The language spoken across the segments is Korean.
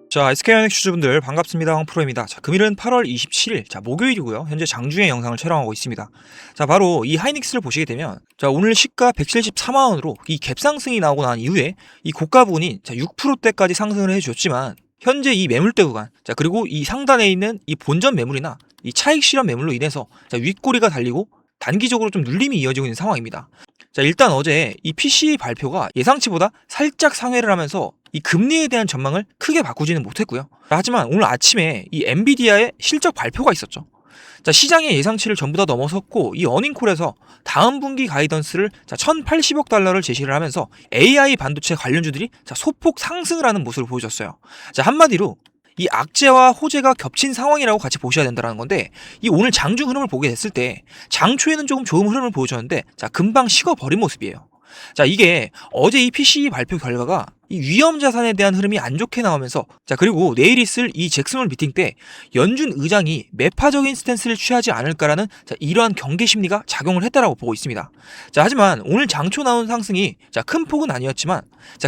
자, SK하이닉스 주주분들 반갑습니다. 황프로입니다. 자, 금일은 8월 27일, 자, 목요일이고요. 현재 장중에 영상을 촬영하고 있습니다. 자, 바로 이 하이닉스를 보시게 되면, 자, 오늘 시가 174만원으로 이 갭상승이 나오고 난 이후에 이 고가 부분이 6%대까지 상승을 해주었지만, 현재 이 매물대 구간, 자, 그리고 이 상단에 있는 이 본전 매물이나 이 차익 실현 매물로 인해서 자, 윗꼬리가 달리고 단기적으로 좀 눌림이 이어지고 있는 상황입니다. 자, 일단 어제 이 PCE 발표가 예상치보다 살짝 상회를 하면서 이 금리에 대한 전망을 크게 바꾸지는 못했고요. 하지만 오늘 아침에 이 엔비디아의 실적 발표가 있었죠. 자, 시장의 예상치를 전부 다 넘어섰고 이 어닝콜에서 다음 분기 가이던스를 1,080억 달러를 제시를 하면서 AI 반도체 관련주들이 소폭 상승을 하는 모습을 보여줬어요. 자, 한마디로 이 악재와 호재가 겹친 상황이라고 같이 보셔야 된다는 건데, 이 오늘 장중 흐름을 보게 됐을 때 장초에는 조금 좋은 흐름을 보여줬는데 금방 식어버린 모습이에요. 자, 이게 어제 이 PCE 발표 결과가 이 위험 자산에 대한 흐름이 안 좋게 나오면서, 자, 그리고 내일 있을 이 잭슨홀 미팅 때 연준 의장이 매파적인 스탠스를 취하지 않을까라는 이러한 경계 심리가 작용을 했다라고 보고 있습니다. 자, 하지만 오늘 장초 나온 상승이 큰 폭은 아니었지만,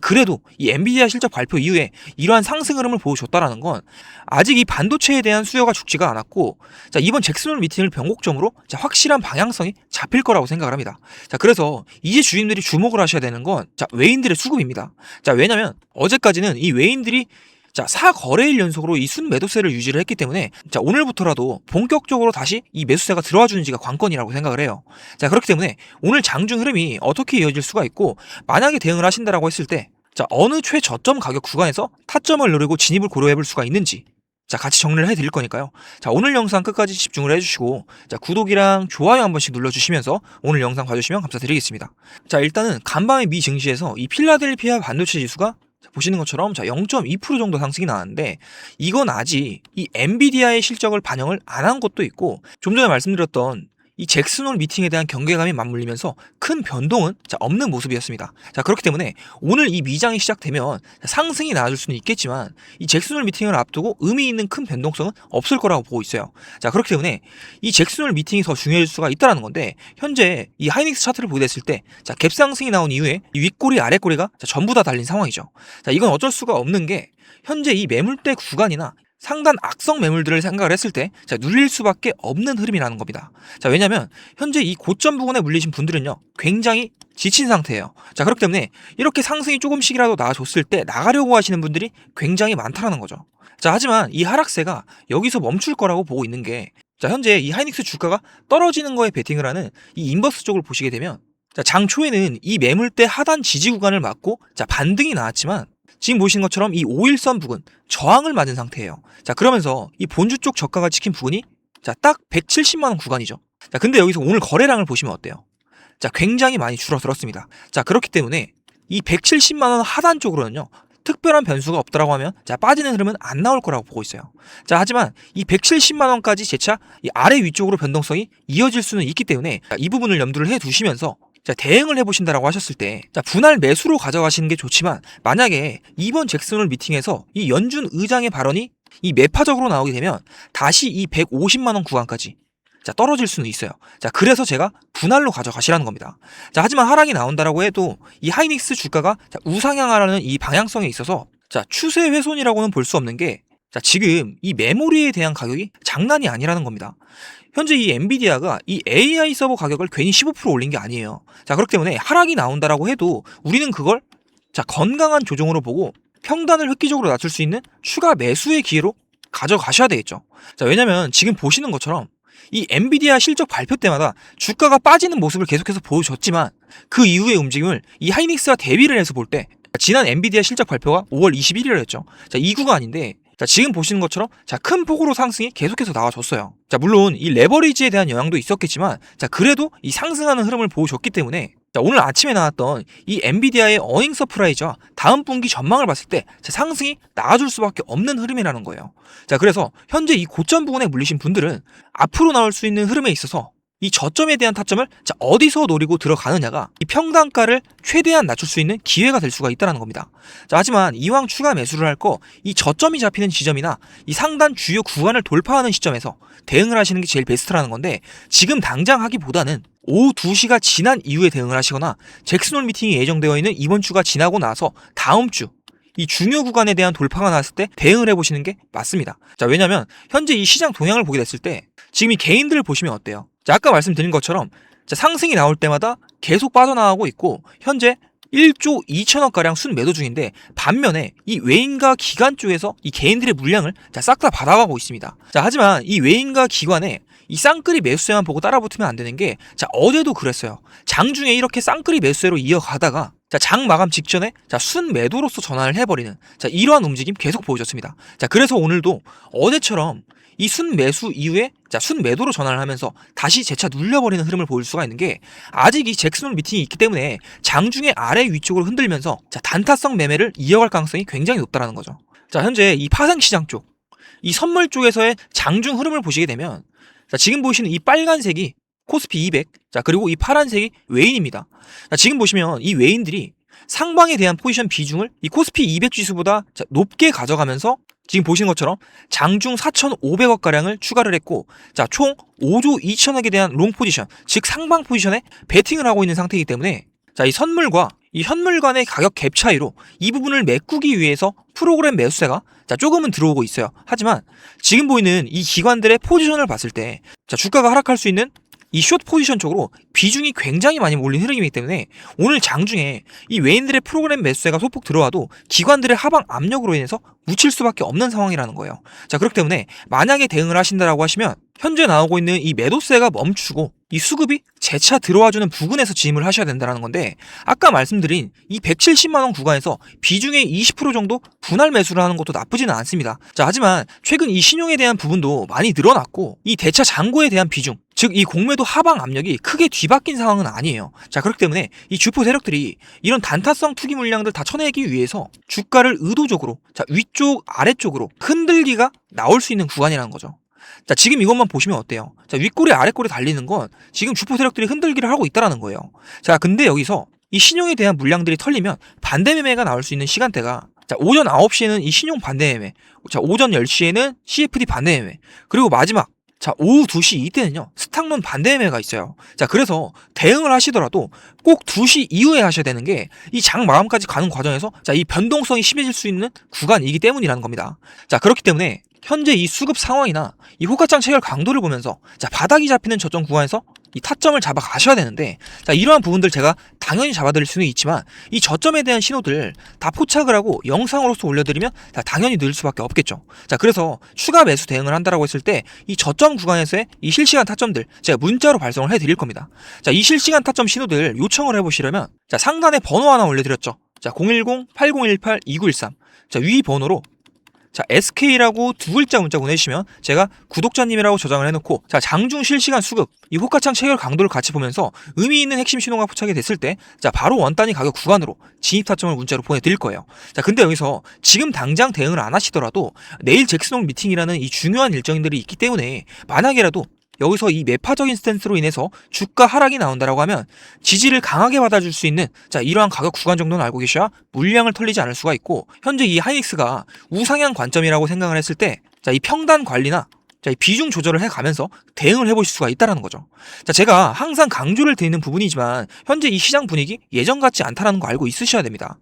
그래도 이 엔비디아 실적 발표 이후에 이러한 상승 흐름을 보여줬다라는 건 아직 이 반도체에 대한 수요가 죽지가 않았고, 이번 잭슨홀 미팅을 변곡점으로 확실한 방향성이 잡힐 거라고 생각을 합니다. 자, 그래서 이제 주인들이 주목을 하셔야 되는 건 외인들의 수급입니다. 자, 왜냐면 어제까지는 이 외인들이 4거래일 연속으로 이 순매도세를 유지를 했기 때문에 오늘부터라도 본격적으로 다시 이 매수세가 들어와 주는지가 관건이라고 생각을 해요. 자, 그렇기 때문에 오늘 장중 흐름이 어떻게 이어질 수가 있고, 만약에 대응을 하신다라고 했을 때 어느 최저점 가격 구간에서 타점을 노리고 진입을 고려해 볼 수가 있는지 같이 정리를 해드릴 거니까요. 자, 오늘 영상 끝까지 집중을 해주시고, 구독이랑 좋아요 한 번씩 눌러주시면서 오늘 영상 봐주시면 감사드리겠습니다. 자, 일단은 간밤의 미 증시에서 이 필라델피아 반도체 지수가 보시는 것처럼 0.2% 정도 상승이 나왔는데, 이건 아직 이 엔비디아의 실적을 반영을 안 한 것도 있고, 좀 전에 말씀드렸던 이 잭슨홀 미팅에 대한 경계감이 맞물리면서 큰 변동은 없는 모습이었습니다. 자, 그렇기 때문에 오늘 이 미장이 시작되면 상승이 나와줄 수는 있겠지만, 이 잭슨홀 미팅을 앞두고 의미 있는 큰 변동성은 없을 거라고 보고 있어요. 자, 그렇기 때문에 이 잭슨홀 미팅이 더 중요해질 수가 있다는 건데, 현재 이 하이닉스 차트를 보게 됐을 때 갭상승이 나온 이후에 이 윗꼬리 아랫꼬리가 전부 다 달린 상황이죠. 자, 이건 어쩔 수가 없는 게, 현재 이 매물대 구간이나 상단 악성 매물들을 생각을 했을 때 눌릴 수밖에 없는 흐름이라는 겁니다. 자, 왜냐면 현재 이 고점 부분에 물리신 분들은요 굉장히 지친 상태예요. 자, 그렇기 때문에 이렇게 상승이 조금씩이라도 나아졌을 때 나가려고 하시는 분들이 굉장히 많다라는 거죠. 자, 하지만 이 하락세가 여기서 멈출 거라고 보고 있는 게, 현재 이 하이닉스 주가가 떨어지는 거에 베팅을 하는 이 인버스 쪽을 보시게 되면, 장 초에는 이 매물대 하단 지지 구간을 맞고 반등이 나왔지만, 지금 보시는 것처럼 이 5일선 부근 저항을 맞은 상태예요. 자, 그러면서 이 본주 쪽 저가가 찍힌 부분이 딱 170만원 구간이죠. 자, 근데 여기서 오늘 거래량을 보시면 어때요? 굉장히 많이 줄어들었습니다. 자, 그렇기 때문에 이 170만원 하단 쪽으로는요 특별한 변수가 없다라고 하면 빠지는 흐름은 안 나올 거라고 보고 있어요. 자, 하지만 이 170만원까지 재차 이 아래 위쪽으로 변동성이 이어질 수는 있기 때문에 이 부분을 염두를 해 두시면서 대응을 해보신다라고 하셨을 때, 분할 매수로 가져가시는 게 좋지만, 만약에 이번 잭슨홀 미팅에서 이 연준 의장의 발언이 이 매파적으로 나오게 되면 다시 이 150만원 구간까지 떨어질 수는 있어요. 자, 그래서 제가 분할로 가져가시라는 겁니다. 자, 하지만 하락이 나온다라고 해도 이 하이닉스 주가가 우상향하라는 이 방향성에 있어서 추세 훼손이라고는 볼 수 없는 게, 지금 이 메모리에 대한 가격이 장난이 아니라는 겁니다. 현재 이 엔비디아가 이 AI 서버 가격을 괜히 15% 올린 게 아니에요. 자, 그렇기 때문에 하락이 나온다라고 해도 우리는 그걸 건강한 조정으로 보고 평단을 획기적으로 낮출 수 있는 추가 매수의 기회로 가져가셔야 되겠죠. 자, 왜냐면 지금 보시는 것처럼 이 엔비디아 실적 발표 때마다 주가가 빠지는 모습을 계속해서 보여줬지만, 그 이후의 움직임을 이 하이닉스와 대비를 해서 볼 때, 지난 엔비디아 실적 발표가 5월 21일이었죠. 자, 이 구간인데, 지금 보시는 것처럼 큰 폭으로 상승이 계속해서 나와줬어요. 자, 물론 이 레버리지에 대한 영향도 있었겠지만, 그래도 이 상승하는 흐름을 보여줬기 때문에, 오늘 아침에 나왔던 이 엔비디아의 어닝 서프라이즈와 다음 분기 전망을 봤을 때 상승이 나아줄 수밖에 없는 흐름이라는 거예요. 자, 그래서 현재 이 고점 부분에 물리신 분들은 앞으로 나올 수 있는 흐름에 있어서 이 저점에 대한 타점을 어디서 노리고 들어가느냐가 이 평단가를 최대한 낮출 수 있는 기회가 될 수가 있다는 겁니다. 자, 하지만 이왕 추가 매수를 할 거 이 저점이 잡히는 지점이나 이 상단 주요 구간을 돌파하는 시점에서 대응을 하시는 게 제일 베스트라는 건데, 지금 당장 하기보다는 오후 2시가 지난 이후에 대응을 하시거나 잭슨홀 미팅이 예정되어 있는 이번 주가 지나고 나서 다음 주 이 중요 구간에 대한 돌파가 나왔을 때 대응을 해보시는 게 맞습니다. 자, 왜냐면 현재 이 시장 동향을 보게 됐을 때 지금 이 개인들을 보시면 어때요? 자, 아까 말씀드린 것처럼 자, 상승이 나올 때마다 계속 빠져나가고 있고 현재 1조 2천억 가량 순매도 중인데 반면에 이 외인과 기관 쪽에서 이 개인들의 물량을 싹 다 받아가고 있습니다. 자, 하지만 이 외인과 기관의 이 쌍끌이 매수세만 보고 따라붙으면 안 되는 게 어제도 그랬어요. 장중에 이렇게 쌍끌이 매수세로 이어가다가 장 마감 직전에 순매도로서 전환을 해버리는 이러한 움직임 계속 보여줬습니다. 그래서 오늘도 어제처럼 이 순매수 이후에 순매도로 전환을 하면서 다시 재차 눌려버리는 흐름을 보일 수가 있는 게 아직 이 잭슨홀 미팅이 있기 때문에 장중에 아래 위쪽으로 흔들면서 단타성 매매를 이어갈 가능성이 굉장히 높다는 거죠. 현재 이 파생시장 쪽, 이 선물 쪽에서의 장중 흐름을 보시게 되면 지금 보시는 이 빨간색이 코스피 200, 그리고 이 파란색이 외인입니다. 지금 보시면 이 외인들이 상방에 대한 포지션 비중을 이 코스피 200 지수보다 높게 가져가면서 지금 보시는 것처럼 장중 4,500억 가량을 추가를 했고 총 5조 2천억에 대한 롱 포지션, 즉 상방 포지션에 베팅을 하고 있는 상태이기 때문에 이 선물과 이 현물 간의 가격 갭 차이로 이 부분을 메꾸기 위해서 프로그램 매수세가 조금은 들어오고 있어요. 하지만 지금 보이는 이 기관들의 포지션을 봤을 때 주가가 하락할 수 있는 이 숏 포지션 쪽으로 비중이 굉장히 많이 몰린 흐름이기 때문에 오늘 장중에 이 외인들의 프로그램 매수세가 소폭 들어와도 기관들의 하방 압력으로 인해서 묻힐 수밖에 없는 상황이라는 거예요. 그렇기 때문에 만약에 대응을 하신다라고 하시면 현재 나오고 있는 이 매도세가 멈추고 이 수급이 재차 들어와주는 부근에서 진입을 하셔야 된다는 건데 아까 말씀드린 이 170만원 구간에서 비중의 20% 정도 분할 매수를 하는 것도 나쁘지는 않습니다. 하지만 최근 이 신용에 대한 부분도 많이 늘어났고 이 대차 잔고에 대한 비중, 즉 이 공매도 하방 압력이 크게 뒤바뀐 상황은 아니에요. 그렇기 때문에 이 주포 세력들이 이런 단타성 투기 물량들 다 쳐내기 위해서 주가를 의도적으로 위쪽 아래쪽으로 흔들기가 나올 수 있는 구간이라는 거죠. 지금 이것만 보시면 어때요? 윗골에 아랫골에 달리는 건 지금 주포 세력들이 흔들기를 하고 있다는 거예요. 근데 여기서 이 신용에 대한 물량들이 털리면 반대 매매가 나올 수 있는 시간대가 오전 9시에는 이 신용 반대 매매, 오전 10시에는 CFD 반대 매매, 그리고 마지막 오후 2시 이때는요 스탁론 반대 매매가 있어요. 그래서 대응을 하시더라도 꼭 2시 이후에 하셔야 되는 게 이 장 마감까지 가는 과정에서 이 변동성이 심해질 수 있는 구간이기 때문이라는 겁니다. 그렇기 때문에 현재 이 수급 상황이나 이 호가창 체결 강도를 보면서 바닥이 잡히는 저점 구간에서 이 타점을 잡아 가셔야 되는데 이러한 부분들 제가 당연히 잡아드릴 수는 있지만 이 저점에 대한 신호들 다 포착을 하고 영상으로서 올려드리면 당연히 늘 수밖에 없겠죠. 그래서 추가 매수 대응을 한다라고 했을 때 이 저점 구간에서의 이 실시간 타점들 제가 문자로 발송을 해드릴 겁니다. 이 실시간 타점 신호들 요청을 해보시려면 상단에 번호 하나 올려드렸죠. 010-8018-2913 위 번호로 SK라고 두 글자 문자 보내주시면 제가 구독자님이라고 저장을 해놓고 장중 실시간 수급 이 호가창 체결 강도를 같이 보면서 의미 있는 핵심 신호가 포착이 됐을 때 바로 원 단위 가격 구간으로 진입 타점을 문자로 보내드릴 거예요. 근데 여기서 지금 당장 대응을 안 하시더라도 내일 잭슨홀 미팅이라는 이 중요한 일정들이 있기 때문에 만약에라도 여기서 이 매파적인 스탠스로 인해서 주가 하락이 나온다라고 하면 지지를 강하게 받아줄 수 있는 이러한 가격 구간 정도는 알고 계셔야 물량을 털리지 않을 수가 있고 현재 이 하이닉스가 우상향 관점이라고 생각을 했을 때 이 평단 관리나 이 비중 조절을 해가면서 대응을 해보실 수가 있다는 거죠. 제가 항상 강조를 드리는 부분이지만 현재 이 시장 분위기 예전 같지 않다는 거 알고 있으셔야 됩니다.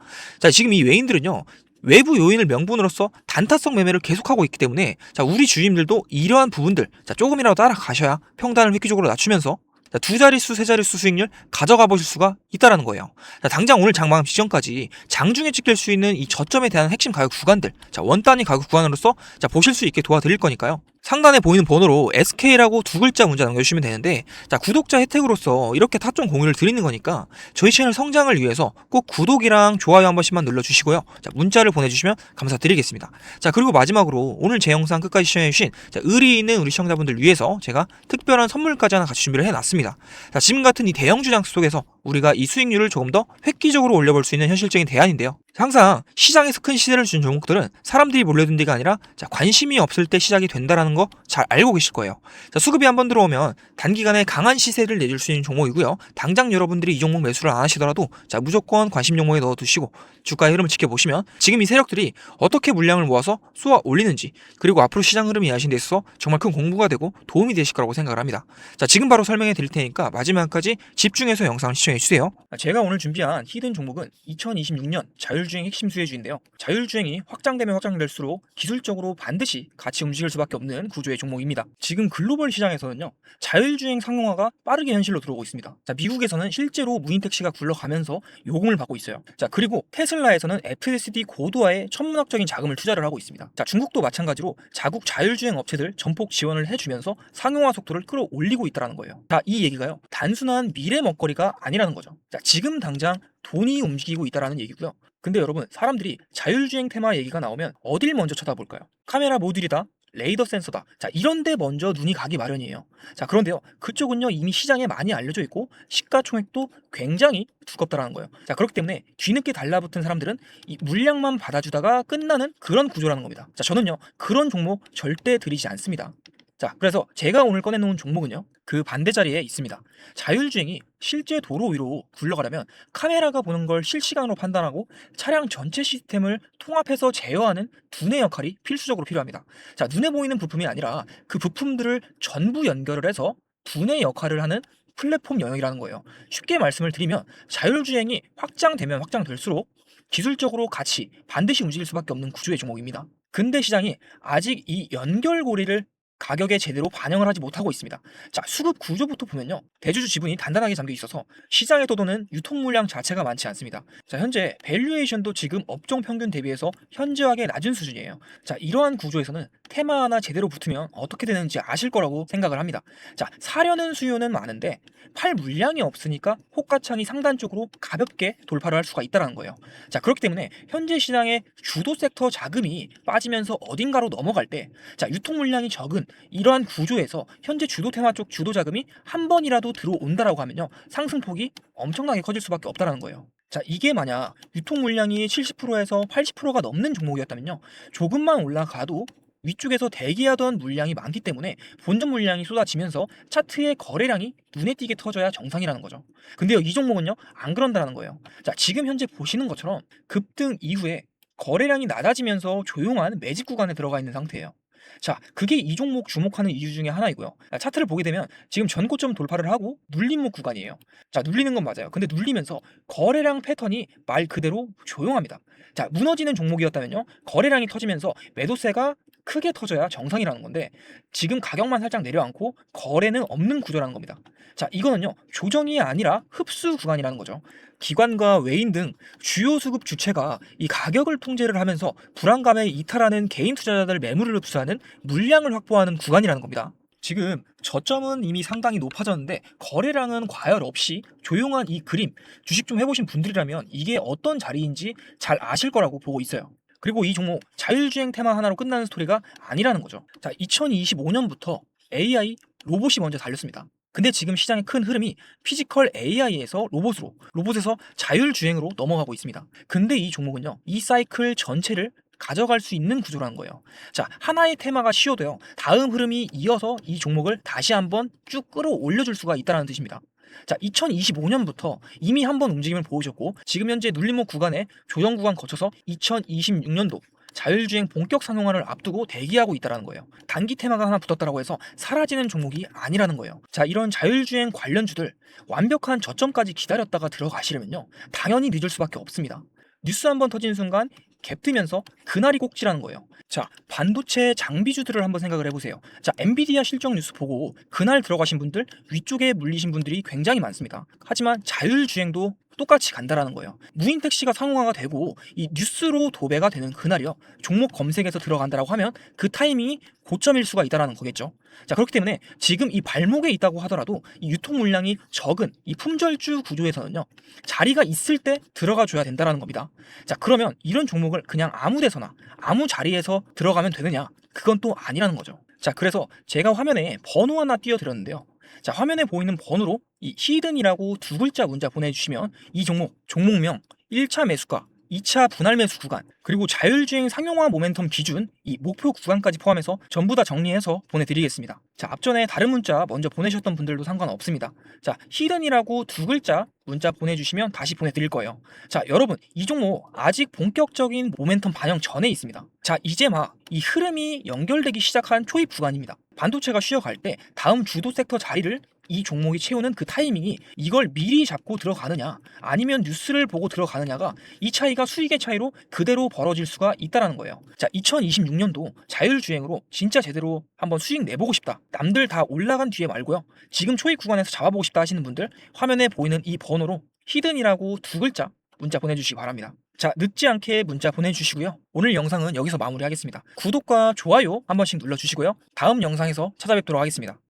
지금 이 외인들은요 외부 요인을 명분으로써 단타성 매매를 계속하고 있기 때문에 우리 주주님들도 이러한 부분들 조금이라도 따라가셔야 평단을 획기적으로 낮추면서 두 자릿수, 세 자릿수 수익률 가져가 보실 수가 있다는 거예요. 당장 오늘 장마감 직전까지 장중에 찍힐 수 있는 이 저점에 대한 핵심 가격 구간들 원 단위 가격 구간으로서 보실 수 있게 도와드릴 거니까요. 상단에 보이는 번호로 SK라고 두 글자 문자 남겨주시면 되는데 구독자 혜택으로서 이렇게 타점 공유를 드리는 거니까 저희 채널 성장을 위해서 꼭 구독이랑 좋아요 한 번씩만 눌러주시고요. 문자를 보내주시면 감사드리겠습니다. 그리고 마지막으로 오늘 제 영상 끝까지 시청해주신 의리 있는 우리 시청자분들 위해서 제가 특별한 선물까지 하나 같이 준비를 해놨습니다. 지금 같은 이 대형 주장수 속에서 우리가 이 수익률을 조금 더 획기적으로 올려볼 수 있는 현실적인 대안인데요. 항상 시장에서 큰 시세를 준 종목들은 사람들이 몰려든 데가 아니라 관심이 없을 때 시작이 된다는 거 잘 알고 계실 거예요. 수급이 한번 들어오면 단기간에 강한 시세를 내줄 수 있는 종목이고요. 당장 여러분들이 이 종목 매수를 안 하시더라도 무조건 관심 종목에 넣어두시고 주가의 흐름을 지켜보시면 지금 이 세력들이 어떻게 물량을 모아서 쏘아 올리는지 그리고 앞으로 시장 흐름 이해하시는 데 있어서 정말 큰 공부가 되고 도움이 되실 거라고 생각을 합니다. 지금 바로 설명해 드릴 테니까 마지막까지 집중해서 영상을 시청해 주세요. 제가 오늘 준비한 히든 종목은 2026년 자율주행 자율주행 핵심 수혜주인데요. 자율주행이 확장되면 확장될수록 기술적으로 반드시 같이 움직일 수밖에 없는 구조의 종목입니다. 지금 글로벌 시장에서는요, 자율주행 상용화가 빠르게 현실로 들어오고 있습니다. 자, 미국에서는 실제로 무인 택시가 굴러가면서 요금을 받고 있어요. 자, 그리고 테슬라에서는 FSD 고도화에 천문학적인 자금을 투자를 하고 있습니다. 자, 중국도 마찬가지로 자국 자율주행 업체들 전폭 지원을 해주면서 상용화 속도를 끌어올리고 있다는 거예요. 자, 이 얘기가요, 단순한 미래 먹거리가 아니라는 거죠. 자, 지금 당장 돈이 움직이고 있다는 얘기고요. 근데 여러분, 사람들이 자율주행 테마 얘기가 나오면 어딜 먼저 쳐다볼까요? 카메라 모듈이다, 레이더 센서다, 자, 이런데 먼저 눈이 가기 마련이에요. 자, 그런데요, 그쪽은요 이미 시장에 많이 알려져 있고 시가총액도 굉장히 두껍다라는 거예요. 자, 그렇기 때문에 뒤늦게 달라붙은 사람들은 이 물량만 받아주다가 끝나는 그런 구조라는 겁니다. 자, 저는요 그런 종목 절대 들이지 않습니다. 자, 그래서 제가 오늘 꺼내놓은 종목은요, 그 반대 자리에 있습니다. 자율주행이 실제 도로 위로 굴러가려면 카메라가 보는 걸 실시간으로 판단하고 차량 전체 시스템을 통합해서 제어하는 두뇌 역할이 필수적으로 필요합니다. 자, 눈에 보이는 부품이 아니라 그 부품들을 전부 연결을 해서 두뇌 역할을 하는 플랫폼 영역이라는 거예요. 쉽게 말씀을 드리면 자율주행이 확장되면 확장될수록 기술적으로 같이 반드시 움직일 수밖에 없는 구조의 종목입니다. 근데 시장이 아직 이 연결고리를 가격에 제대로 반영을 하지 못하고 있습니다. 자, 수급 구조부터 보면요, 대주주 지분이 단단하게 잠겨 있어서 시장에 떠도는 유통 물량 자체가 많지 않습니다. 자, 현재 밸류에이션도 지금 업종 평균 대비해서 현저하게 낮은 수준이에요. 자, 이러한 구조에서는 테마 하나 제대로 붙으면 어떻게 되는지 아실 거라고 생각을 합니다. 자, 사려는 수요는 많은데 팔 물량이 없으니까 호가창이 상단 쪽으로 가볍게 돌파를 할 수가 있다는 거예요. 자, 그렇기 때문에 현재 시장의 주도 섹터 자금이 빠지면서 어딘가로 넘어갈 때, 자, 유통 물량이 적은 이러한 구조에서 현재 주도 테마 쪽 주도 자금이 한 번이라도 들어온다라고 하면요, 상승폭이 엄청나게 커질 수밖에 없다는 거예요. 자, 이게 만약 유통 물량이 70%에서 80%가 넘는 종목이었다면요, 조금만 올라가도 위쪽에서 대기하던 물량이 많기 때문에 본전 물량이 쏟아지면서 차트의 거래량이 눈에 띄게 터져야 정상이라는 거죠. 근데요, 이 종목은요 안 그런다는 거예요. 자, 지금 현재 보시는 것처럼 급등 이후에 거래량이 낮아지면서 조용한 매집 구간에 들어가 있는 상태예요. 자, 그게 이 종목 주목하는 이유 중에 하나이고요. 자, 차트를 보게 되면 지금 전고점 돌파를 하고 눌림목 구간이에요. 자, 눌리는 건 맞아요. 근데 눌리면서 거래량 패턴이 말 그대로 조용합니다. 자, 무너지는 종목이었다면요, 거래량이 터지면서 매도세가 크게 터져야 정상이라는 건데 지금 가격만 살짝 내려앉고 거래는 없는 구조라는 겁니다. 자, 이거는요 조정이 아니라 흡수 구간이라는 거죠. 기관과 외인 등 주요 수급 주체가 이 가격을 통제를 하면서 불안감에 이탈하는 개인 투자자들 매물을 흡수하는 물량을 확보하는 구간이라는 겁니다. 지금 저점은 이미 상당히 높아졌는데 거래량은 과열 없이 조용한 이 그림, 주식 좀 해보신 분들이라면 이게 어떤 자리인지 잘 아실 거라고 보고 있어요. 그리고 이 종목 자율주행 테마 하나로 끝나는 스토리가 아니라는 거죠. 자, 2025년부터 AI 로봇이 먼저 달렸습니다. 근데 지금 시장의 큰 흐름이 피지컬 AI에서 로봇으로, 로봇에서 자율주행으로 넘어가고 있습니다. 근데 이 종목은요, 이 사이클 전체를 가져갈 수 있는 구조라는 거예요. 자, 하나의 테마가 쉬어도요, 다음 흐름이 이어서 이 종목을 다시 한번 쭉 끌어올려줄 수가 있다는 뜻입니다. 자, 2025년부터 이미 한번 움직임을 보여줬고 지금 현재 눌림목 구간에 조정 구간 거쳐서 2026년도 자율주행 본격 상용화를 앞두고 대기하고 있다는 거예요. 단기 테마가 하나 붙었다고 해서 사라지는 종목이 아니라는 거예요. 자, 이런 자율주행 관련주들 완벽한 저점까지 기다렸다가 들어가시려면요, 당연히 늦을 수밖에 없습니다. 뉴스 한번 터진 순간 갭 뜨면서 그날이 꼭지라는 거예요. 자, 반도체 장비주들을 한번 생각을 해보세요. 자, 엔비디아 실적 뉴스 보고 그날 들어가신 분들, 위쪽에 물리신 분들이 굉장히 많습니다. 하지만 자율주행도 똑같이 간다라는 거예요. 무인 택시가 상용화가 되고 이 뉴스로 도배가 되는 그날이요, 종목 검색에서 들어간다라고 하면 그 타이밍이 고점일 수가 있다라는 거겠죠. 자, 그렇기 때문에 지금 이 발목에 있다고 하더라도 이 유통 물량이 적은 이 품절주 구조에서는요, 자리가 있을 때 들어가 줘야 된다라는 겁니다. 자, 그러면 이런 종목을 그냥 아무 데서나 아무 자리에서 들어가면 되느냐? 그건 또 아니라는 거죠. 자, 그래서 제가 화면에 번호 하나 띄워드렸는데요. 자, 화면에 보이는 번호로 이 히든이라고 두 글자 문자 보내주시면 이 종목명 1차 매수가, 2차 분할 매수 구간, 그리고 자율주행 상용화 모멘텀 기준 이 목표 구간까지 포함해서 전부 다 정리해서 보내드리겠습니다. 자, 앞전에 다른 문자 먼저 보내셨던 분들도 상관없습니다. 자, 히든이라고 두 글자 문자 보내주시면 다시 보내드릴 거예요. 자, 여러분, 이 종목 아직 본격적인 모멘텀 반영 전에 있습니다. 자, 이제 막 이 흐름이 연결되기 시작한 초입 구간입니다. 반도체가 쉬어갈 때 다음 주도 섹터 자리를 이 종목이 채우는 그 타이밍이 이걸 미리 잡고 들어가느냐 아니면 뉴스를 보고 들어가느냐가 이 차이가 수익의 차이로 그대로 벌어질 수가 있다라는 거예요. 자, 2026년도 자율주행으로 진짜 제대로 한번 수익 내보고 싶다. 남들 다 올라간 뒤에 말고요. 지금 초입 구간에서 잡아보고 싶다 하시는 분들 화면에 보이는 이 번호로 히든이라고 2글자 문자 보내주시기 바랍니다. 자, 늦지 않게 문자 보내주시고요. 오늘 영상은 여기서 마무리하겠습니다. 구독과 좋아요 한 번씩 눌러주시고요. 다음 영상에서 찾아뵙도록 하겠습니다.